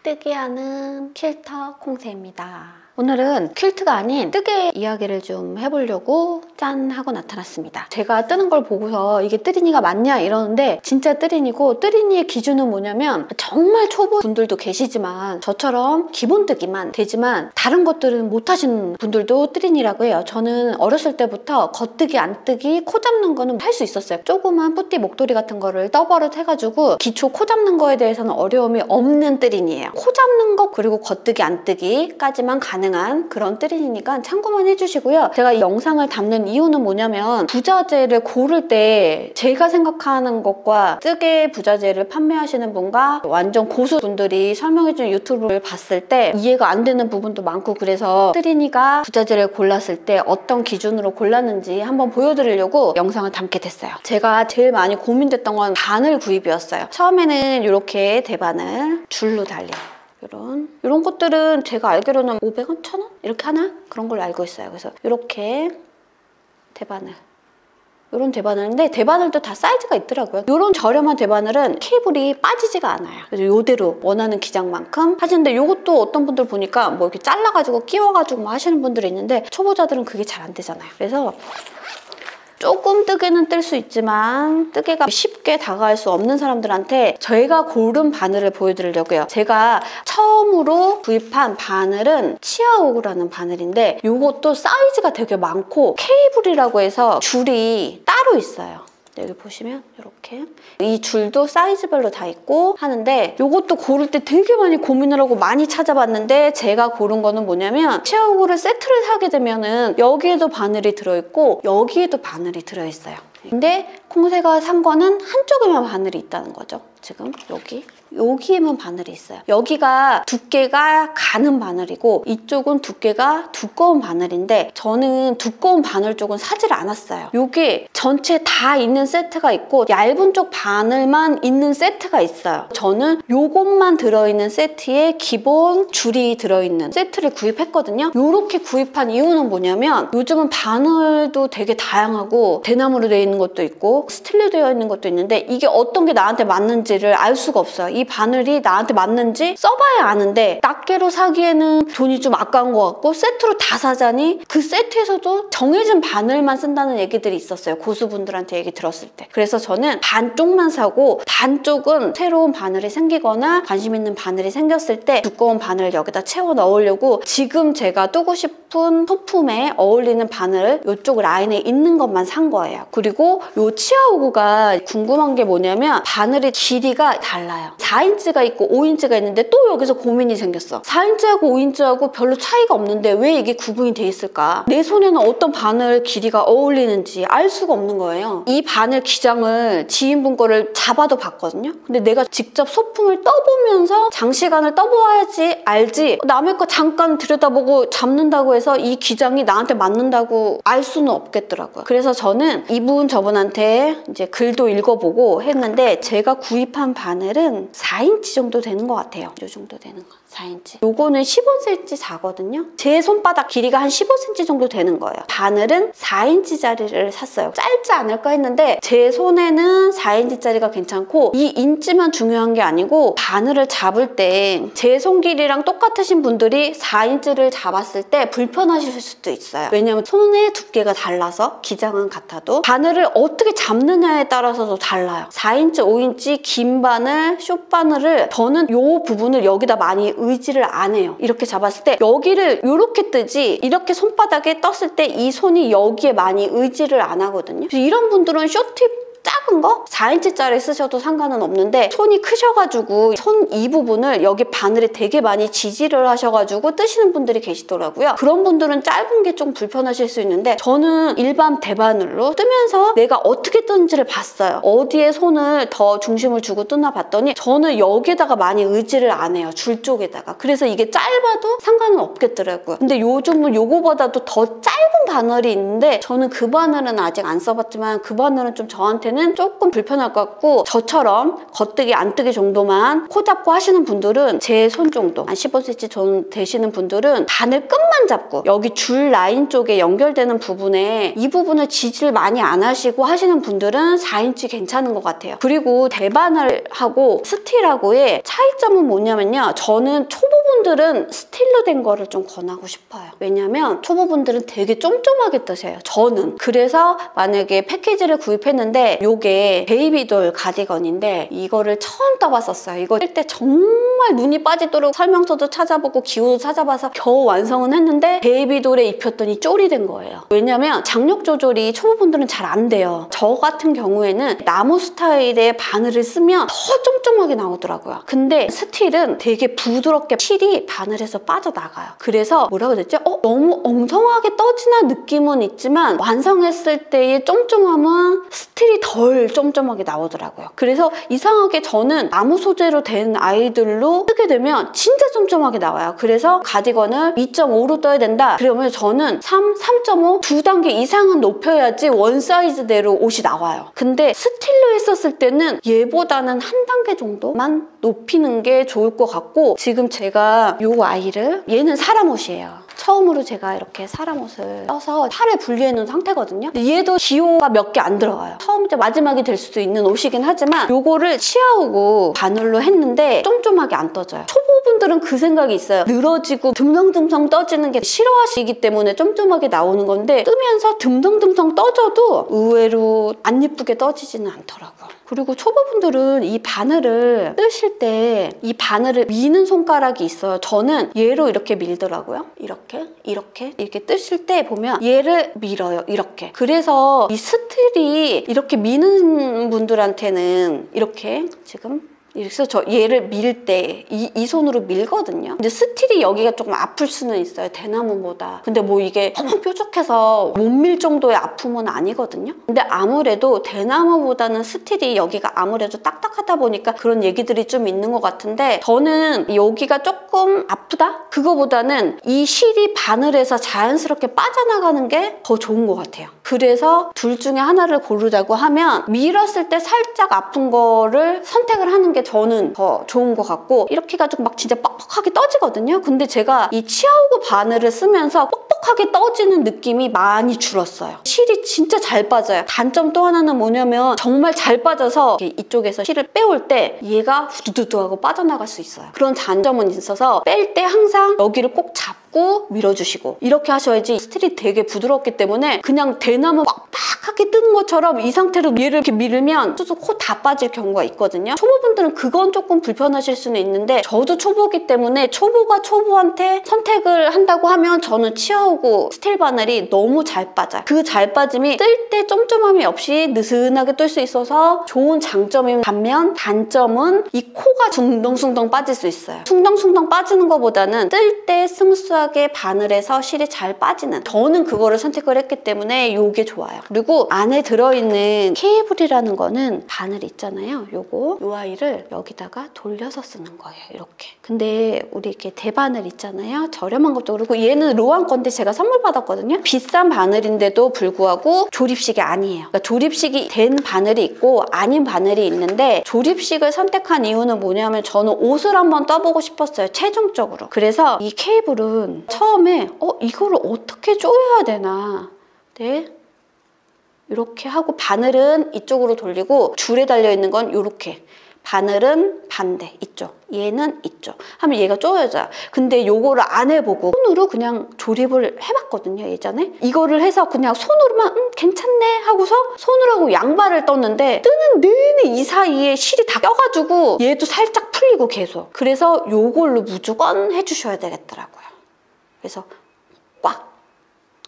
뜨게 하는 퀼터 콩새입니다. 오늘은 퀼트가 아닌 뜨개 이야기를 좀 해보려고 짠 하고 나타났습니다. 제가 뜨는 걸 보고서 이게 뜨리니가 맞냐 이러는데 진짜 뜨리니고, 뜨리니의 기준은 뭐냐면 정말 초보 분들도 계시지만 저처럼 기본 뜨기만 되지만 다른 것들은 못하시는 분들도 뜨리니라고 해요. 저는 어렸을 때부터 겉뜨기, 안뜨기, 코 잡는 거는 할 수 있었어요. 조그만 뿌띠 목도리 같은 거를 떠버릇 해가지고 기초 코 잡는 거에 대해서는 어려움이 없는 뜨리니예요. 코 잡는 거 그리고 겉뜨기, 안뜨기까지만 가능한 그런 뜨리니니까 참고만 해주시고요. 제가 이 영상을 담는 이유는 뭐냐면 부자재를 고를 때 제가 생각하는 것과 뜨개 부자재를 판매하시는 분과 완전 고수분들이 설명해주는 유튜브를 봤을 때 이해가 안 되는 부분도 많고, 그래서 뜨리니가 부자재를 골랐을 때 어떤 기준으로 골랐는지 한번 보여드리려고 영상을 담게 됐어요. 제가 제일 많이 고민됐던 건 바늘 구입이었어요. 처음에는 이렇게 대바늘 줄로 달린 이런 것들은 제가 알기로는 500원? 1000원? 이렇게 하나? 그런 걸로 알고 있어요. 그래서 이렇게 대바늘, 이런 대바늘인데 대바늘도 다 사이즈가 있더라고요. 이런 저렴한 대바늘은 케이블이 빠지지가 않아요. 그래서 이대로 원하는 기장만큼 하시는데, 이것도 어떤 분들 보니까 뭐 이렇게 잘라가지고 끼워가지고 뭐 하시는 분들이 있는데 초보자들은 그게 잘 안 되잖아요. 그래서 조금 뜨개는 뜰 수 있지만 뜨개가 쉽게 다가갈 수 없는 사람들한테 저희가 고른 바늘을 보여드리려고요. 제가 처음으로 구입한 바늘은 치아오그라는 바늘인데 이것도 사이즈가 되게 많고 케이블이라고 해서 줄이 따로 있어요. 여기 보시면 이렇게 이 줄도 사이즈별로 다 있고 하는데, 이것도 고를 때 되게 많이 고민을 하고 많이 찾아봤는데 제가 고른 거는 뭐냐면, 치아오그를 세트를 사게 되면은 여기에도 바늘이 들어있고 여기에도 바늘이 들어있어요. 근데 콩새가 산 거는 한쪽에만 바늘이 있다는 거죠. 지금 여기에만 바늘이 있어요. 여기가 두께가 가는 바늘이고 이쪽은 두께가 두꺼운 바늘인데, 저는 두꺼운 바늘 쪽은 사질 않았어요. 이게 전체 다 있는 세트가 있고 얇은 쪽 바늘만 있는 세트가 있어요. 저는 요것만 들어있는 세트에 기본 줄이 들어있는 세트를 구입했거든요. 이렇게 구입한 이유는 뭐냐면, 요즘은 바늘도 되게 다양하고 대나무로 되어 있는 것도 있고 스틸로 되어 있는 것도 있는데 이게 어떤 게 나한테 맞는지를 알 수가 없어요. 이 바늘이 나한테 맞는지 써봐야 아는데 낱개로 사기에는 돈이 좀 아까운 것 같고, 세트로 다 사자니 그 세트에서도 정해진 바늘만 쓴다는 얘기들이 있었어요. 고수분들한테 얘기 들었을 때. 그래서 저는 반쪽만 사고 반쪽은 새로운 바늘이 생기거나 관심 있는 바늘이 생겼을 때 두꺼운 바늘을 여기다 채워 넣으려고 지금 제가 뜨고 싶은 소품에 어울리는 바늘 이쪽 라인에 있는 것만 산 거예요. 그리고 이 치아오그가 궁금한 게 뭐냐면 바늘의 길이가 달라요. 4인치가 있고 5인치가 있는데 또 여기서 고민이 생겼어. 4인치하고 5인치하고 별로 차이가 없는데 왜 이게 구분이 돼 있을까? 내 손에는 어떤 바늘 길이가 어울리는지 알 수가 없는 거예요. 이 바늘 기장을 지인분 거를 잡아도 봤거든요. 근데 내가 직접 소품을 떠보면서 장시간을 떠보아야지 알지, 남의 거 잠깐 들여다보고 잡는다고 해서 이 기장이 나한테 맞는다고 알 수는 없겠더라고요. 그래서 저는 이분 저분한테 이제 글도 읽어보고 했는데 제가 구입한 바늘은 4인치 정도 되는 것 같아요. 이 정도 되는 거. 4인치. 요거는 15cm 사거든요. 제 손바닥 길이가 한 15cm 정도 되는 거예요. 바늘은 4인치짜리를 샀어요. 짧지 않을까 했는데 제 손에는 4인치짜리가 괜찮고, 이 인치만 중요한 게 아니고 바늘을 잡을 때 제 손 길이랑 똑같으신 분들이 4인치를 잡았을 때 불편하실 수도 있어요. 왜냐면 손의 두께가 달라서 기장은 같아도 바늘을 어떻게 잡느냐에 따라서도 달라요. 4인치, 5인치 긴 바늘, 숏 바늘을 저는 요 부분을 여기다 많이 의지를 안 해요. 이렇게 잡았을 때 여기를 이렇게 뜨지, 이렇게 손바닥에 떴을 때 이 손이 여기에 많이 의지를 안 하거든요. 그래서 이런 분들은 숏팁 작은 거 4인치짜리 쓰셔도 상관은 없는데, 손이 크셔가지고 손 이 부분을 여기 바늘에 되게 많이 지지를 하셔가지고 뜨시는 분들이 계시더라고요. 그런 분들은 짧은 게 좀 불편하실 수 있는데, 저는 일반 대바늘로 뜨면서 내가 어떻게 뜨는지를 봤어요. 어디에 손을 더 중심을 주고 뜨나 봤더니 저는 여기에다가 많이 의지를 안 해요. 줄 쪽에다가. 그래서 이게 짧아도 상관은 없겠더라고요. 근데 요즘은 요거보다도 더 짧은 바늘이 있는데 저는 그 바늘은 아직 안 써봤지만 그 바늘은 좀 저한테는 때는 조금 불편할 것 같고, 저처럼 겉뜨기 안뜨기 정도만 코 잡고 하시는 분들은, 제 손 정도 한 15cm 정도 되시는 분들은 바늘 끝만 잡고 여기 줄 라인 쪽에 연결되는 부분에 이 부분을 지지를 많이 안 하시고 하시는 분들은 4인치 괜찮은 것 같아요. 그리고 대바늘하고 스틸하고의 차이점은 뭐냐면요, 저는 초보분들은 스틸로 된 거를 좀 권하고 싶어요. 왜냐면 초보분들은 되게 쫌쫌하게 뜨세요, 저는. 그래서 만약에 패키지를 구입했는데 요게 베이비돌 가디건인데 이거를 처음 떠봤었어요. 이거 뜰 때 정말 눈이 빠지도록 설명서도 찾아보고 기호도 찾아봐서 겨우 완성은 했는데 베이비돌에 입혔더니 쫄이 된 거예요. 왜냐면 장력 조절이 초보분들은 잘 안 돼요. 저 같은 경우에는 나무 스타일의 바늘을 쓰면 더 쫌쫌하게 나오더라고요. 근데 스틸은 되게 부드럽게 실이 바늘에서 빠져나가요. 그래서 뭐라고 해야 되지? 너무 엉성하게 떠지는 느낌은 있지만 완성했을 때의 쫌쫌함은 스틸이 덜 쫌쫌하게 나오더라고요. 그래서 이상하게 저는 나무 소재로 된 아이들로 쓰게 되면 진짜 쫌쫌하게 나와요. 그래서 가디건을 2.5로 떠야 된다. 그러면 저는 3, 3.5 두 단계 이상은 높여야지 원 사이즈대로 옷이 나와요. 근데 스틸로 했었을 때는 얘보다는 한 단계 정도만 높이는 게 좋을 것 같고, 지금 제가 이 아이를, 얘는 사람 옷이에요. 처음으로 제가 이렇게 사람 옷을 써서 팔에 분리해 놓은 상태거든요. 근데 얘도 기호가 몇 개 안 들어가요. 처음부터 마지막이 될 수도 있는 옷이긴 하지만 요거를 치아오고 바늘로 했는데 쫌쫌하게 안 떠져요. 초보분들은 그 생각이 있어요. 늘어지고 듬성듬성 떠지는 게 싫어하시기 때문에 쫌쫌하게 나오는 건데, 뜨면서 듬성듬성 떠져도 의외로 안 예쁘게 떠지지는 않더라고요. 그리고 초보분들은 이 바늘을 뜨실 때 이 바늘을 미는 손가락이 있어요. 저는 얘로 이렇게 밀더라고요. 이렇게 뜨실 때 보면 얘를 밀어요. 이렇게. 그래서 이 스틸이 이렇게 미는 분들한테는 이렇게 지금, 그래서 저 얘를 밀 때 이 손으로 밀거든요. 근데 스틸이 여기가 조금 아플 수는 있어요, 대나무보다. 근데 뭐 이게 너무 뾰족해서 못 밀 정도의 아픔은 아니거든요. 근데 아무래도 대나무보다는 스틸이 여기가 아무래도 딱딱하다 보니까 그런 얘기들이 좀 있는 것 같은데, 저는 여기가 조금 아프다? 그거보다는 이 실이 바늘에서 자연스럽게 빠져나가는 게 더 좋은 것 같아요. 그래서 둘 중에 하나를 고르자고 하면 밀었을 때 살짝 아픈 거를 선택을 하는 게 저는 더 좋은 것 같고, 이렇게 해가지고 막 진짜 뻑뻑하게 떠지거든요. 근데 제가 이 치아오고 바늘을 쓰면서 뻑뻑하게 떠지는 느낌이 많이 줄었어요. 실이 진짜 잘 빠져요. 단점 또 하나는 뭐냐면 정말 잘 빠져서 이쪽에서 실을 빼올 때 얘가 후두두두 하고 빠져나갈 수 있어요. 그런 단점은 있어서 뺄 때 항상 여기를 꼭 잡고 밀어주시고 이렇게 하셔야지. 스틸이 되게 부드럽기 때문에 그냥 대나무 빡빡하게 뜨는 것처럼 이 상태로 얘를 이렇게 밀으면 코 다 빠질 경우가 있거든요. 초보분들은 그건 조금 불편하실 수는 있는데, 저도 초보기 때문에 초보가 초보한테 선택을 한다고 하면 저는 치아오고 스틸 바늘이 너무 잘 빠져요. 그 잘 빠짐이 뜰 때 쫌쫌함이 없이 느슨하게 뜰 수 있어서 좋은 장점인 반면, 단점은 이 코가 숭덩숭덩 빠질 수 있어요. 숭덩숭덩 빠지는 것보다는 뜰 때 스무스하게 바늘에서 실이 잘 빠지는, 저는 그거를 선택을 했기 때문에 이게 좋아요. 그리고 안에 들어있는 케이블이라는 거는 바늘 있잖아요. 요 아이를 여기다가 돌려서 쓰는 거예요. 이렇게. 근데 우리 이렇게 대바늘 있잖아요. 저렴한 것도 그렇고, 얘는 로안 건데 제가 선물 받았거든요. 비싼 바늘인데도 불구하고 조립식이 아니에요. 그러니까 조립식이 된 바늘이 있고 아닌 바늘이 있는데, 조립식을 선택한 이유는 뭐냐면 저는 옷을 한번 떠보고 싶었어요, 최종적으로. 그래서 이 케이블은 처음에 이거를 어떻게 조여야 되나, 네, 이렇게 하고 바늘은 이쪽으로 돌리고 줄에 달려있는 건 이렇게, 바늘은 반대, 이쪽, 얘는 이쪽 하면 얘가 조여져요. 근데 요거를 안 해보고 손으로 그냥 조립을 해봤거든요, 예전에. 이거를 해서 그냥 손으로만 괜찮네 하고서 손으로 하고 양발을 떴는데, 뜨는 내내 이 사이에 실이 다 껴가지고 얘도 살짝 풀리고 계속. 그래서 요걸로 무조건 해주셔야 되겠더라고요. 그래서 꽉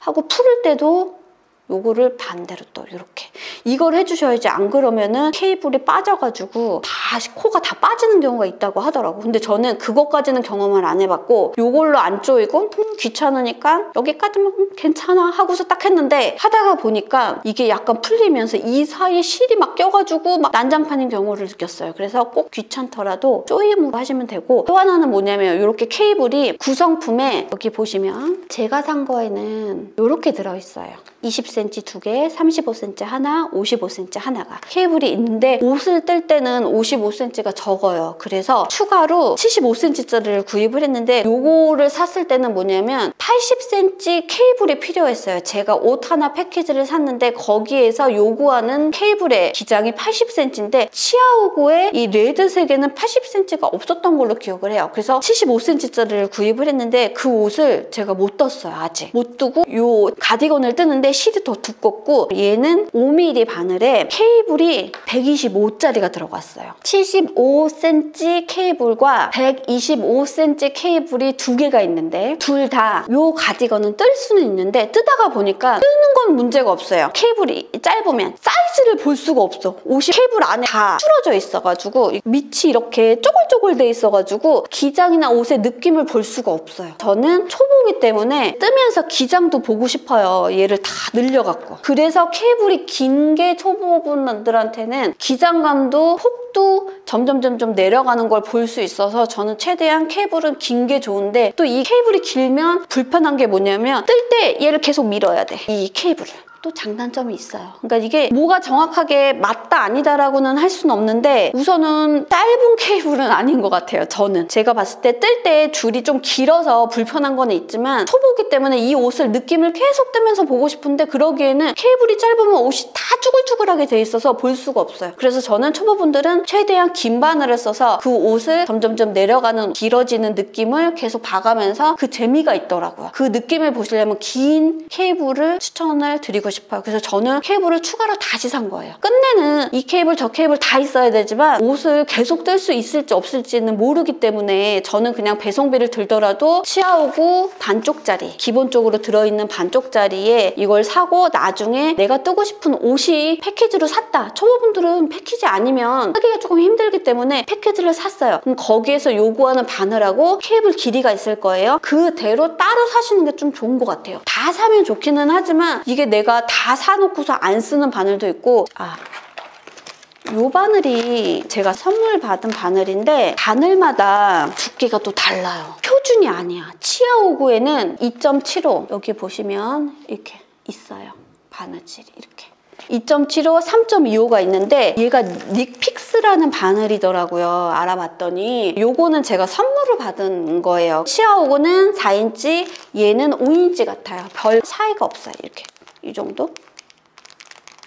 하고 풀을 때도 요거를 반대로 또 이렇게 이걸 해주셔야지. 안 그러면은 케이블이 빠져가지고 다시 코가 다 빠지는 경우가 있다고 하더라고. 근데 저는 그것까지는 경험을 안 해봤고, 요걸로 안 조이고 귀찮으니까 여기까지만 괜찮아 하고서 딱 했는데, 하다가 보니까 이게 약간 풀리면서 이 사이에 실이 막 껴가지고 막 난장판인 경우를 느꼈어요. 그래서 꼭 귀찮더라도 조임으로 하시면 되고, 또 하나는 뭐냐면 이렇게 케이블이 구성품에 여기 보시면 제가 산 거에는 이렇게 들어있어요. 20cm 2개, 35cm 하나, 55cm 하나가 케이블이 있는데 옷을 뜰 때는 55cm가 적어요. 그래서 추가로 75cm짜리를 구입을 했는데 요거를 샀을 때는 뭐냐면 80cm 케이블이 필요했어요. 제가 옷 하나 패키지를 샀는데 거기에서 요구하는 케이블의 기장이 80cm인데 치아오구의 이 레드색에는 80cm가 없었던 걸로 기억을 해요. 그래서 75cm짜리를 구입을 했는데 그 옷을 제가 못 떴어요. 아직 못 뜨고 요 가디건을 뜨는데 실이 더 두껍고 얘는 5mm 바늘에 케이블이 125짜리가 들어갔어요. 75cm 케이블과 125cm 케이블이 두 개가 있는데 둘 다 요 가디건은 뜰 수는 있는데 뜨다가 보니까 뜨는 건 문제가 없어요. 케이블이 짧으면 사이즈를 볼 수가 없어. 옷이 케이블 안에 다 줄어져 있어가지고 밑이 이렇게 쪼글쪼글 돼 있어가지고 기장이나 옷의 느낌을 볼 수가 없어요. 저는 초보기 때문에 뜨면서 기장도 보고 싶어요. 얘를 다 늘려갖고. 그래서 케이블이 긴 게 초보분들한테는 기장감도 폭도 점점 내려가는 걸 볼 수 있어서 저는 최대한 케이블은 긴 게 좋은데 또 이 케이블이 길면 불편한 게 뭐냐면 뜰 때 얘를 계속 밀어야 돼. 이 케이블을. 또 장단점이 있어요. 그러니까 이게 뭐가 정확하게 맞다 아니다라고는 할 수는 없는데 우선은 짧은 케이블은 아닌 것 같아요. 저는 제가 봤을 때 뜰 때 줄이 좀 길어서 불편한 거는 있지만 초보기 때문에 이 옷을 느낌을 계속 뜨면서 보고 싶은데 그러기에는 케이블이 짧으면 옷이 다 쭈글쭈글하게 돼 있어서 볼 수가 없어요. 그래서 저는 초보분들은 최대한 긴 바늘을 써서 그 옷을 점점 내려가는 길어지는 느낌을 계속 봐가면서 그 재미가 있더라고요. 그 느낌을 보시려면 긴 케이블을 추천을 드리고 싶어요. 그래서 저는 케이블을 추가로 다시 산 거예요. 끝내는 이 케이블 저 케이블 다 있어야 되지만 옷을 계속 뜰 수 있을지 없을지는 모르기 때문에 저는 그냥 배송비를 들더라도 치아오구 반쪽짜리 기본적으로 들어있는 반쪽짜리에 이걸 사고 나중에 내가 뜨고 싶은 옷이 패키지로 샀다. 초보분들은 패키지 아니면 하기가 조금 힘들기 때문에 패키지를 샀어요. 그럼 거기에서 요구하는 바늘하고 케이블 길이가 있을 거예요. 그대로 따로 사시는 게 좀 좋은 것 같아요. 다 사면 좋기는 하지만 이게 내가 다 사놓고서 안 쓰는 바늘도 있고 요 바늘이 제가 선물 받은 바늘인데 바늘마다 두께가 또 달라요. 표준이 아니야. 치아오구에는 2.75 여기 보시면 이렇게 있어요. 바느질이 이렇게 2.75, 3.25가 있는데 얘가 닉픽스라는 바늘이더라고요. 알아봤더니 요거는 제가 선물을 받은 거예요. 치아오구는 4인치, 얘는 5인치 같아요. 별 차이가 없어요. 이렇게 이 정도?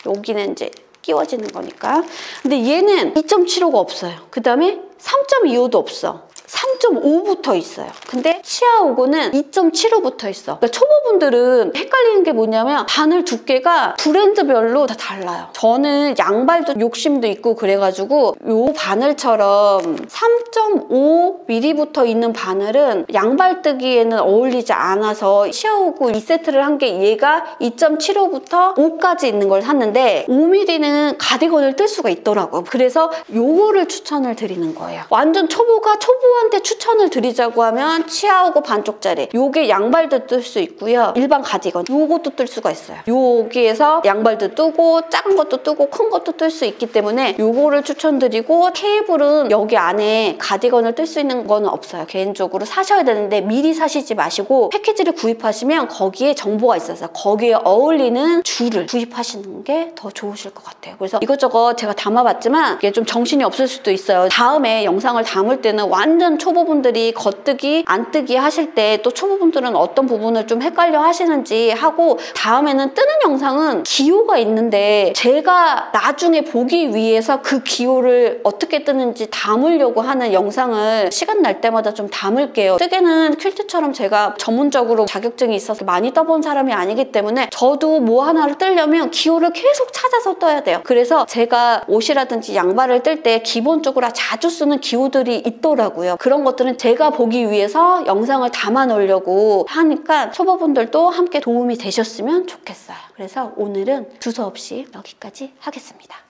여기는 이제 끼워지는 거니까. 근데 얘는 2.75가 없어요. 그 다음에 3.25도 없어. 3.5부터 있어요. 근데 치아오구는 2.75부터 있어. 그러니까 초보분들은 헷갈리는 게 뭐냐면 바늘 두께가 브랜드별로 다 달라요. 저는 양발도 욕심도 있고 그래가지고 요 바늘처럼 3.5mm부터 있는 바늘은 양발 뜨기에는 어울리지 않아서 치아오구 2세트를 한 게 얘가 2.75부터 5까지 있는 걸 샀는데 5mm는 가디건을 뜰 수가 있더라고요. 그래서 요거를 추천을 드리는 거예요. 완전 초보가 초보한테 추천을 드리자고 하면 치아오구 반쪽짜리 요게 양발도 뜰 수 있고요. 일반 가디건 요것도 뜰 수가 있어요. 여기에서 양발도 뜨고 작은 것도 뜨고 큰 것도 뜰 수 있기 때문에 요거를 추천드리고 케이블은 여기 안에 가디건을 뜰 수 있는 건 없어요. 개인적으로 사셔야 되는데 미리 사시지 마시고 패키지를 구입하시면 거기에 정보가 있어서 거기에 어울리는 줄을 구입하시는 게 더 좋으실 것 같아요. 그래서 이것저것 제가 담아봤지만 이게 좀 정신이 없을 수도 있어요. 다음에 영상을 담을 때는 완전 초보분들이 겉뜨기, 안뜨기 하실 때 또 초보분들은 어떤 부분을 좀 헷갈려 하시는지 하고 다음에는 뜨는 영상은 기호가 있는데 제가 나중에 보기 위해서 그 기호를 어떻게 뜨는지 담으려고 하는 영상을 시간 날 때마다 좀 담을게요. 뜨개는 퀼트처럼 제가 전문적으로 자격증이 있어서 많이 떠본 사람이 아니기 때문에 저도 뭐 하나를 뜨려면 기호를 계속 찾아서 떠야 돼요. 그래서 제가 옷이라든지 양발을 뜰 때 기본적으로 자주 쓰는 기호들이 있더라고요. 그런 것들은 제가 보기 위해서 영상을 담아 놓으려고 하니까 초보분들도 함께 도움이 되셨으면 좋겠어요. 그래서 오늘은 두서없이 여기까지 하겠습니다.